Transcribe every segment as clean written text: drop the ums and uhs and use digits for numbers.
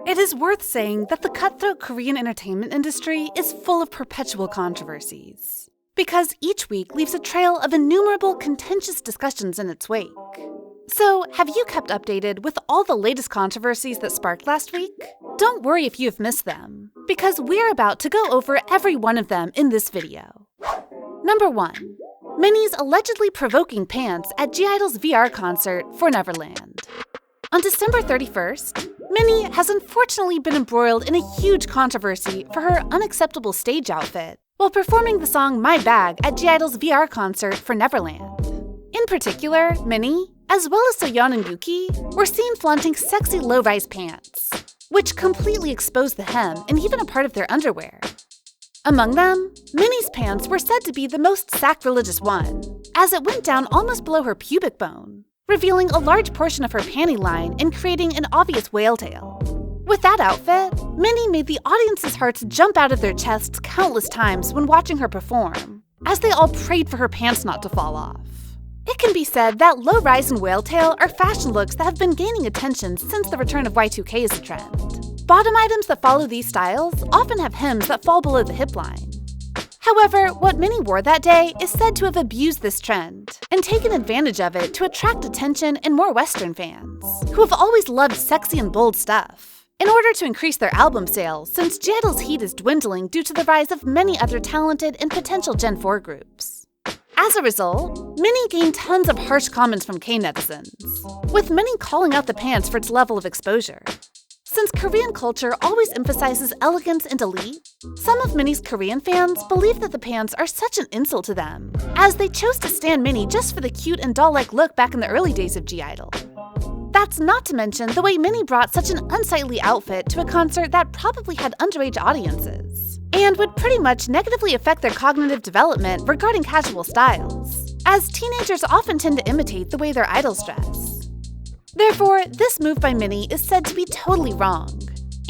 It is worth saying that the cutthroat Korean entertainment industry is full of perpetual controversies, because each week leaves a trail of innumerable contentious discussions in its wake. So, have you kept updated with all the latest controversies that sparked last week? Don't worry if you've missed them, because we're about to go over every one of them in this video. Number 1. Minnie's allegedly provoking pants at G-Idol's VR concert for Neverland. On December 31st, Minnie has unfortunately been embroiled in a huge controversy for her unacceptable stage outfit while performing the song My Bag at G-Idol's VR concert for Neverland. In particular, Minnie, as well as Soyeon and Yuki, were seen flaunting sexy low-rise pants, which completely exposed the hem and even a part of their underwear. Among them, Minnie's pants were said to be the most sacrilegious one, as it went down almost below her pubic bone, revealing a large portion of her panty line and creating an obvious whale tail. With that outfit, Minnie made the audience's hearts jump out of their chests countless times when watching her perform, as they all prayed for her pants not to fall off. It can be said that low-rise and whale tail are fashion looks that have been gaining attention since the return of Y2K as a trend. Bottom items that follow these styles often have hems that fall below the hip line. However, what Minnie wore that day is said to have abused this trend and taken advantage of it to attract attention and more Western fans, who have always loved sexy and bold stuff, in order to increase their album sales since G-Idol's heat is dwindling due to the rise of many other talented and potential Gen 4 groups. As a result, Minnie gained tons of harsh comments from K-netizens, with many calling out the pants for its level of exposure. Since Korean culture always emphasizes elegance and elite, some of Minnie's Korean fans believe that the pants are such an insult to them, as they chose to stan Minnie just for the cute and doll-like look back in the early days of G-Idol. That's not to mention the way Minnie brought such an unsightly outfit to a concert that probably had underage audiences, and would pretty much negatively affect their cognitive development regarding casual styles, as teenagers often tend to imitate the way their idols dress. Therefore, this move by Minnie is said to be totally wrong,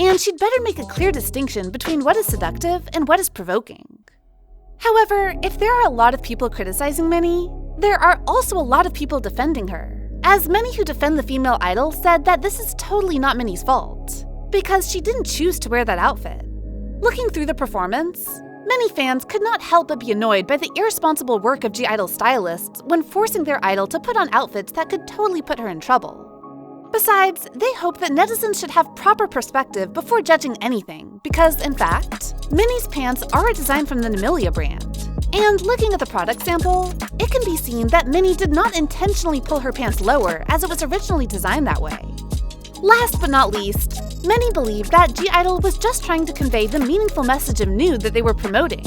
and she'd better make a clear distinction between what is seductive and what is provoking. However, if there are a lot of people criticizing Minnie, there are also a lot of people defending her, as many who defend the female idol said that this is totally not Minnie's fault, because she didn't choose to wear that outfit. Looking through the performance, many fans could not help but be annoyed by the irresponsible work of G-Idol stylists when forcing their idol to put on outfits that could totally put her in trouble. Besides, they hope that netizens should have proper perspective before judging anything, because, in fact, Minnie's pants are a design from the Namilia brand. And looking at the product sample, it can be seen that Minnie did not intentionally pull her pants lower as it was originally designed that way. Last but not least, many believe that G-Idol was just trying to convey the meaningful message of nude that they were promoting,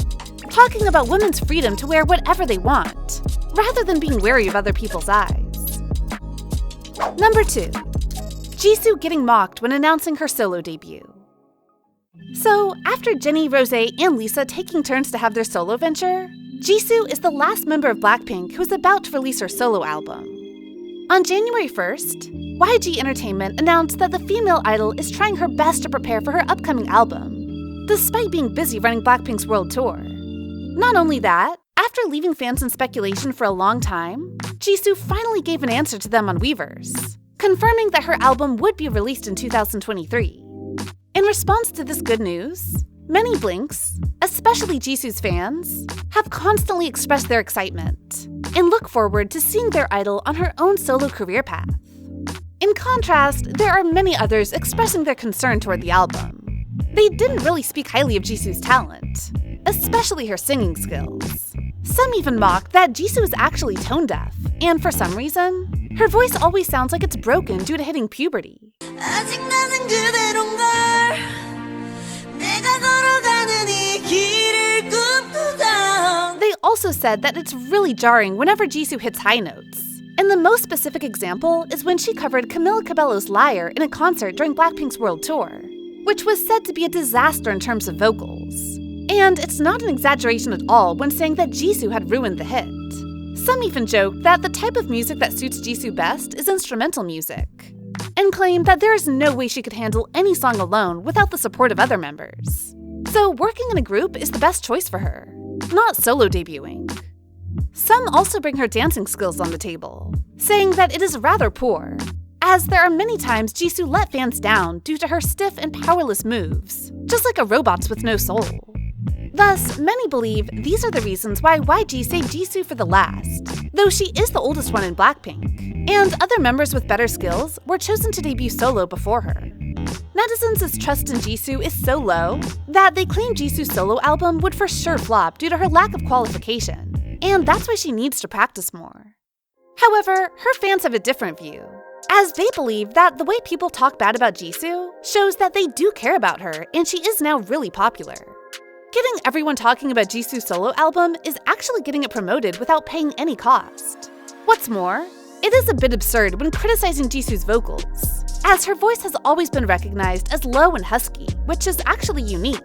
talking about women's freedom to wear whatever they want, rather than being wary of other people's eyes. Number 2. Jisoo getting mocked when announcing her solo debut. So, after Jennie, Rosé, and Lisa taking turns to have their solo venture, Jisoo is the last member of Blackpink who is about to release her solo album. On January 1st, YG Entertainment announced that the female idol is trying her best to prepare for her upcoming album, despite being busy running Blackpink's world tour. Not only that, after leaving fans in speculation for a long time, Jisoo finally gave an answer to them on Weverse, confirming that her album would be released in 2023. In response to this good news, many Blinks, especially Jisoo's fans, have constantly expressed their excitement and look forward to seeing their idol on her own solo career path. In contrast, there are many others expressing their concern toward the album. They didn't really speak highly of Jisoo's talent, especially her singing skills. Some even mock that Jisoo is actually tone deaf, and for some reason, her voice always sounds like it's broken due to hitting puberty. They also said that it's really jarring whenever Jisoo hits high notes. And the most specific example is when she covered Camila Cabello's Liar in a concert during Blackpink's world tour, which was said to be a disaster in terms of vocals. And it's not an exaggeration at all when saying that Jisoo had ruined the hit. Some even joke that the type of music that suits Jisoo best is instrumental music, and claim that there is no way she could handle any song alone without the support of other members. So working in a group is the best choice for her, not solo debuting. Some also bring her dancing skills on the table, saying that it is rather poor, as there are many times Jisoo let fans down due to her stiff and powerless moves, just like a robot with no soul. Thus, many believe these are the reasons why YG saved Jisoo for the last, though she is the oldest one in Blackpink, and other members with better skills were chosen to debut solo before her. Netizens' trust in Jisoo is so low that they claim Jisoo's solo album would for sure flop due to her lack of qualification, and that's why she needs to practice more. However, her fans have a different view, as they believe that the way people talk bad about Jisoo shows that they do care about her and she is now really popular. Getting everyone talking about Jisoo's solo album is actually getting it promoted without paying any cost. What's more, it is a bit absurd when criticizing Jisoo's vocals, as her voice has always been recognized as low and husky, which is actually unique.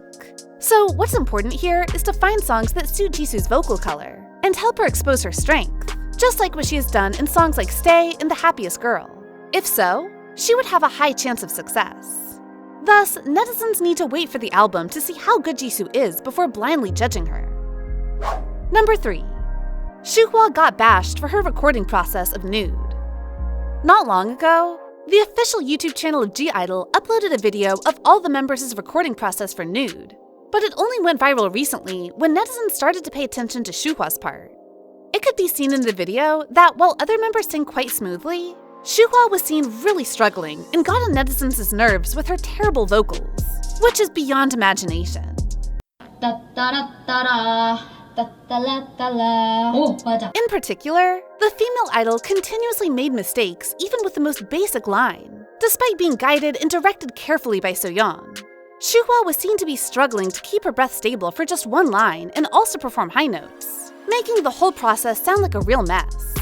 So what's important here is to find songs that suit Jisoo's vocal color and help her expose her strength, just like what she has done in songs like Stay and The Happiest Girl. If so, she would have a high chance of success. Thus, netizens need to wait for the album to see how good Jisoo is before blindly judging her. Number 3. Shuhua got bashed for her recording process of Nude. Not long ago, the official YouTube channel of G-Idol uploaded a video of all the members' recording process for Nude, but it only went viral recently when netizens started to pay attention to Shuhua's part. It could be seen in the video that while other members sing quite smoothly, Shuhua was seen really struggling and got on netizens' nerves with her terrible vocals, which is beyond imagination. In particular, the female idol continuously made mistakes even with the most basic line, despite being guided and directed carefully by Soyeon. Shuhua was seen to be struggling to keep her breath stable for just one line and also perform high notes, making the whole process sound like a real mess.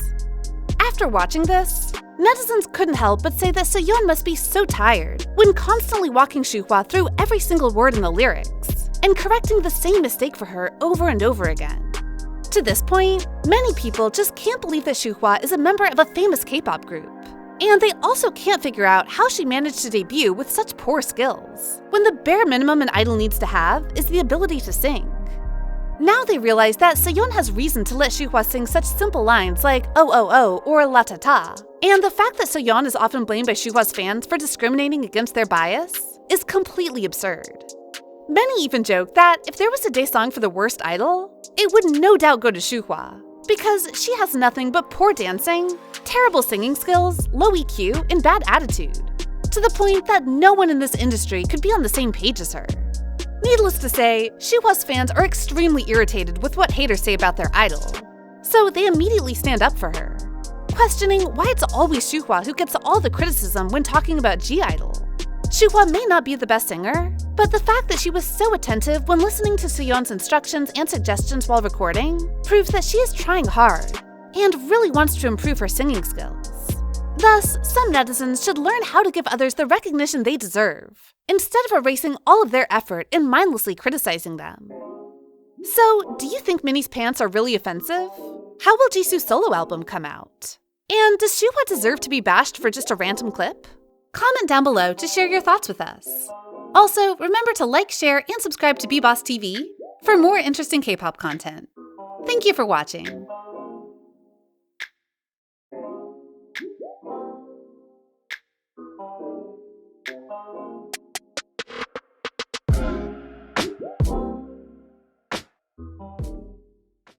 After watching this, netizens couldn't help but say that Soyeon must be so tired when constantly walking Shuhua through every single word in the lyrics and correcting the same mistake for her over and over again. To this point, many people just can't believe that Shuhua is a member of a famous K-pop group, and they also can't figure out how she managed to debut with such poor skills, when the bare minimum an idol needs to have is the ability to sing. Now they realize that Soyeon has reason to let Shuhua sing such simple lines like oh oh oh or la ta ta, and the fact that Soyeon is often blamed by Shuhua's fans for discriminating against their bias is completely absurd. Many even joke that if there was a day song for the worst idol, it would no doubt go to Shuhua, because she has nothing but poor dancing, terrible singing skills, low EQ, and bad attitude, to the point that no one in this industry could be on the same page as her. Needless to say, Shuhua's fans are extremely irritated with what haters say about their idol, so they immediately stand up for her, questioning why it's always Shuhua who gets all the criticism when talking about G-Idol. Shuhua may not be the best singer, but the fact that she was so attentive when listening to Soyeon's instructions and suggestions while recording proves that she is trying hard and really wants to improve her singing skills. Thus, some netizens should learn how to give others the recognition they deserve, instead of erasing all of their effort and mindlessly criticizing them. So, do you think Minnie's pants are really offensive? How will Jisoo's solo album come out? And does Shuhua deserve to be bashed for just a random clip? Comment down below to share your thoughts with us. Also, remember to like, share, and subscribe to BeBoss TV for more interesting K-pop content. Thank you for watching.